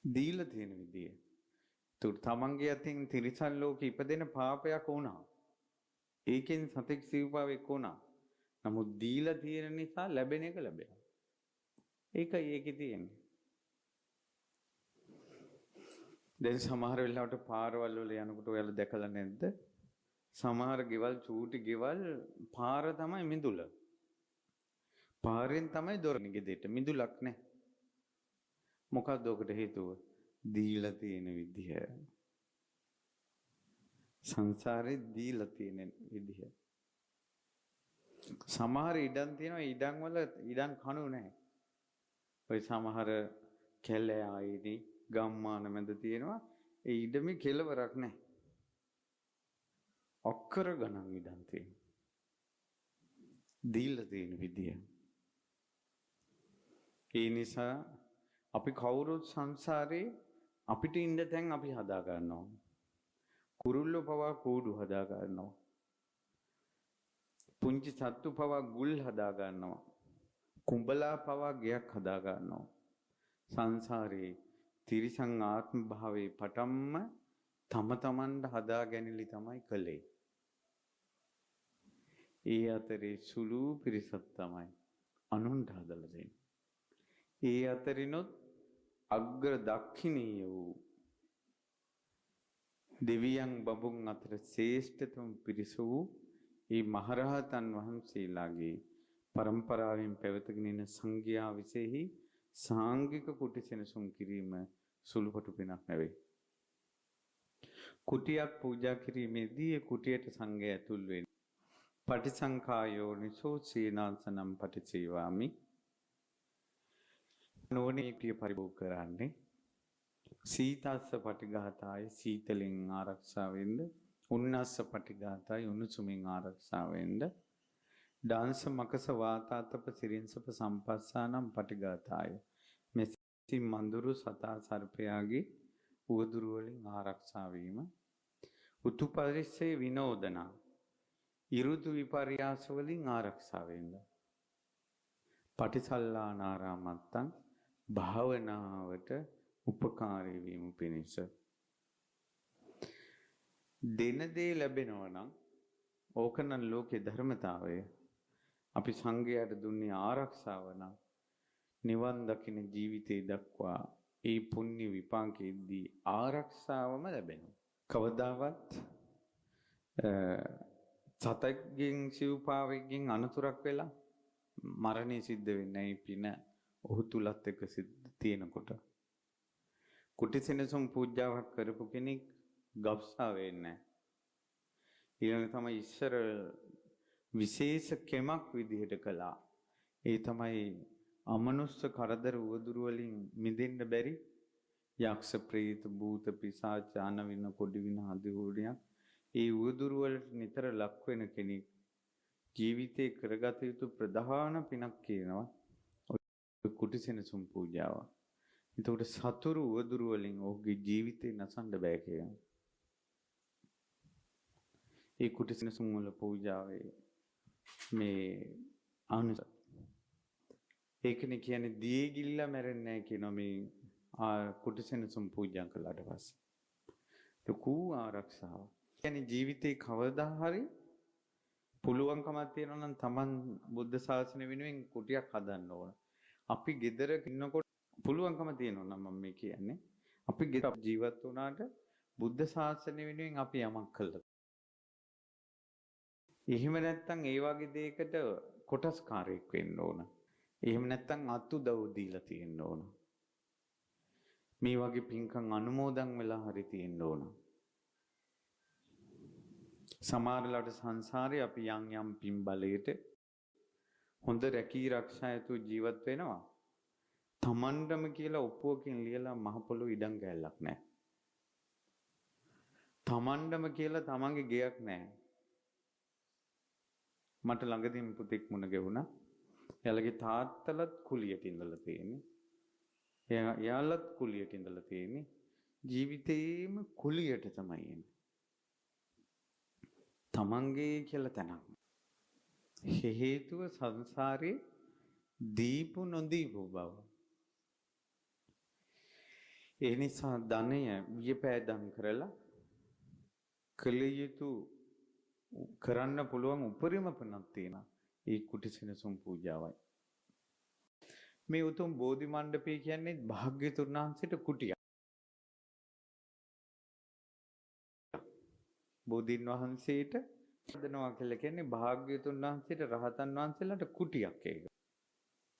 දීලා තියෙන විදිය. ඒකට තමන්ගේ අතින් තිරිසන් ලෝකෙ ඉපදෙන පාපයක් වුණා. ඒකෙන් සතෙක් සිව්පාවෙක් වුණා. නමුත් දීලා තියෙන නිසා ලැබෙන එක ලැබෙනවා. ඒකයි ඒකේ තියෙන්නේ. දැන් සමහර වෙලාවට පාරවල් වල යනකොට ඔයාලා දැකලා නැද්ද? සමහර ගෙවල් චූටි ගෙවල් පාර තමයි මිදුල. පාරෙන් තමයි දොර ගෙදෙට මිදුලක් නැහැ. මොකක්ද ඔකට හේතුව? දීලා තියෙන විදිහ. සංසාරේ දීලා තියෙන විදිහ. සමහර ඉඩම් තියෙනවා ඉඩම් වල ඉඩම් කණු නැහැ. ඔය සමහර කැලේ ආයේදී ගම්මාන මැද තියෙනවා ඒ ඉඩමේ කෙලවරක් නැහැ. අක්කර ගණන් ඉඩම් තියෙනවා. දීලා තියෙන විදිය. ඒ නිසා අපි කවුරුත් සංසාරේ අපිට ඉන්න තැන් අපි හදා ගන්නවා. කුරුල්ලෝ පවා කූඩු හදා ගන්නවා. පුංචි සත්තු පවා ගුල් හදා ගන්නවා. කුඹලා පවා ගෙයක් හදා ගන්නවා. සංසාරේ තිරිසන් ආත්ම භාවයේ පටන්ම තම තමන්ට හදා ගැනීමලි තමයි කළේ. ඒ අතරේ සුළු පිරිසක් තමයි අනුන්ට හදලා දෙන්නේ. ඒ අතරිනොත් අග්‍ර දක්ෂිනීය වූ දෙවියන් බඹුන් අතර ශ්‍රේෂ්ඨතම පිරිස වූ ඒ මහරහතන් වහන්සේලාගේ පරම්පරාවෙන් පැවතගෙන එන සංඝයා විසෙහි සාංගික කුටි සෙනසුන් කිරීම සුළුපටු පිනක් නෙවෙයි. කුටියක් පූජා කිරීමේදී ඒ කුටියට සංඝයා ඇතුල් වෙන්නේ. පටිසංඛායෝනිසෝ සීනාසනම් පටිසේවාමි. නෝනේ පිය පරිභෝග කරන්නේ. සීතස්ස පටිඝාතාය සීතලෙන් ආරක්ෂා වෙන්න. උන්නස්ස පටිඝාතාය උණුසුමින් ආරක්ෂා වෙන්න. ඩාන්ස මකස වාතාතප සිරින්සප සම්පස්සානම් පටිඝාතාය. මෙසි මඳුරු සතා සර්පයාගේ උවදුරු වලින් ආරක්ෂා වීම. උතුපරිස්සේ විනෝදනා ඉරුදු විපර්යාස වලින් ආරක්ෂා වෙන්න. පටිසල්ලානාරාමත්තං භාවනාවට උපකාරී වීම පිණිස. දෙන දේ ලැබෙනවා නම් ඕකනම් ලෝකේ ධර්මතාවය. අපි සංඝයාට දුන්නේ ආරක්ෂාව නම් නිවන් දකින ජීවිතේ දක්වා ඒ පුණ්‍ය විපාකෙද්දී ආරක්ෂාවම ලැබෙනවා. කවදාවත් සතෙක්ගෙන් සිව්පාවෙක්ගෙන් අනතුරක් වෙලා මරණය සිද්ධ වෙන්නේ නැහැ පින ඔහු තුලත් එක සිද්ධ තියෙනකොට. කුටිසෙනසුන් පූජාවක් කරපු කෙනෙක් ගබ්සා වෙන්නේ නැහැ. ඊළඟ තමයි ඉස්සර විශේෂ කෙමක් විදිහට කළා. ඒ තමයි අමනුස්ස කරදර උවදුරු වලින් මිදෙන්න බැරි යක්ෂ ප්‍රේත භූත පිසාච අනවින කොඩි වින ආදී ඒ උවදුරු වලට නිතර ලක් වෙන කෙනෙක් ජීවිතේ කරගත යුතු ප්‍රධාන පිනක් කියනවා ඔය කුටිසෙනසුන් පූජාව. ඒකට සතුරු උවදුරු වලින් ඔහුගේ ජීවිතේ නසන්න බෑ කියනවා. ඒ කුටිසෙනසුන් වල පූජාවේ මේ අනුස ඒකනේ කියන්නේ දියේ ගිල්ලා මැරෙන්නේ නැහැ කියනවා මේ කුටිසෙනසුන් පූජා කළාට පස්සේ. ලකු ආරක්ෂාව. කියන්නේ ජීවිතේ කවදා හරි පුළුවන්කමක් තියෙනවා නම් Taman බුද්ධ ශාසනය වෙනුවෙන් කුටියක් හදන්න ඕන. අපි ගෙදර ඉන්නකොට පුළුවන්කම තියෙනවා නම් මම මේ කියන්නේ. අපි ගෙදර ජීවත් වුණාට බුද්ධ ශාසනය වෙනුවෙන් අපි යමක් කළා. එහෙම නැත්නම් ඒ වගේ දෙයකට කොටස්කාරයෙක් වෙන්න ඕන. එහෙම නැත්නම් අත්උදව් දීලා තියෙන්න ඕන. මේ වගේ පින්කම් අනුමෝදන් වෙලා හරි තියෙන්න ඕන. සමහරවිට සංසාරේ අපි යම් යම් පින් බලයට හොඳ රැකී ආරක්ෂා යුතු ජීවත් වෙනවා. තමන්ටම කියලා ඔප්පුවකින් ලියලා මහ පොළොව ඉඩම් ගෑල්ලක් නැහැ. තමන්ටම කියලා තමන්ගේ ගෙයක් නැහැ. මට ළඟදීම පුතෙක් මුණ ගැහුණා. එයාලගේ තාත්තලත් කුලියට ඉඳලා තියෙන්නේ. එයාලත් කුලියට ඉඳලා තියෙන්නේ. ජීවිතේම කුලියට තමයි එන්නේ. තමන්ගේ කියලා තැනක්. හේතුව සංසාරේ දීපු නොදීපු බව. ඒ නිසා ධනය වියපෑදම් කරලා කළ යුතු කරන්න පුළුවන් උපරිම පණක් තියෙනවා. ඒ කුටි සෙනසුන් පූජාවයි. මේ උතුම් බෝධි මණ්ඩපය කියන්නේ භාග්‍යතුන් වහන්සේට කුටියක්. බෝධීන් වහන්සේට හදනවා කියලා කියන්නේ භාග්‍යතුන් වහන්සේට රහතන් වහන්සේලාට කුටියක් ඒක.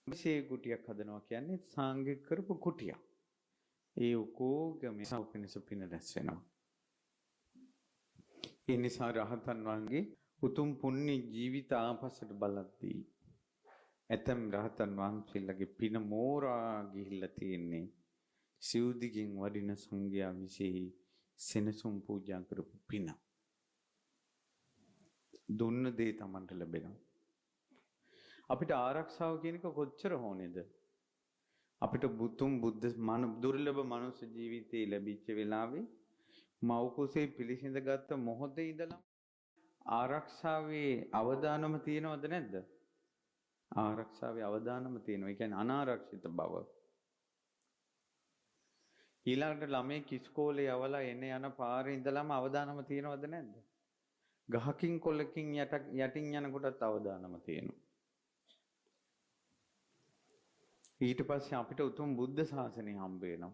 මේ කුටියක් හදනවා කියන්නේ සාංගික කරපු කුටියක්. ඒ ඔකෝගම සෞපිනිස පින රැස් වෙනවා. ඒ නිසා රහතන් වහන්සේ උතුම් පුණ්‍ය ජීවිත ආපස්සට බලද්දී ඇතම් රහතන් වහන්සේලාගේ පින මෝරා ගිහිල්ලා තියෙන්නේ සිව්දිගින් වඩින සංඝයා විශේෂ සෙනසුන් පූජා කරපු පින. දුන්න දේ Tamanට ලැබෙනවා. අපිට ආරක්ෂාව කියන එක කොච්චර ඕනේද? අපිට බුතුම් බුද්ධ දුර්ලභ මනුෂ්‍ය ජීවිතේ ලැබිච්ච වෙලාවේ මව් කුසේ පිළිසිඳගත්ත මොහොතේ ඉඳලා ආරක්ෂාවේ අවදානම තියෙනවද නැද්ද? ආරක්ෂාවේ අවදානම තියෙනවා. ඒ කියන්නේ අනාරක්ෂිත බව. ඊළඟට ළමයි ඉස්කෝලේ යවලා එන යන පාරේ ඉඳලාම අවදානම තියෙනවද නැද්ද? ගහකින් කොල්ලකින් යටින් යනකොටත් අවදානම තියෙනවා. ඊට පස්සේ අපිට උතුම් බුද්ධ ශාසනය හම්බ වෙනවා.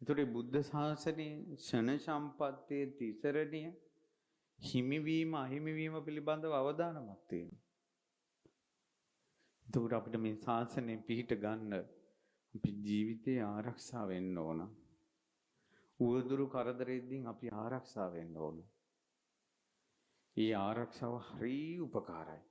ඒතකොට බුද්ධ ශාසනයේ ශන සම්පත්තියේ තිසරණිය හිමිවීම අහිමිවීම පිළිබඳව අවදානමක් තියෙනවා. එතකොට අපිට මේ ශාසනය පිහිට ගන්න අපි ජීවිතේ ආරක්ෂා වෙන්න ඕන. උවදුරු කරදරෙද්දී අපි ආරක්ෂා වෙන්න ඕන. ඒ ආරක්ෂාව හරි උපකාරයි.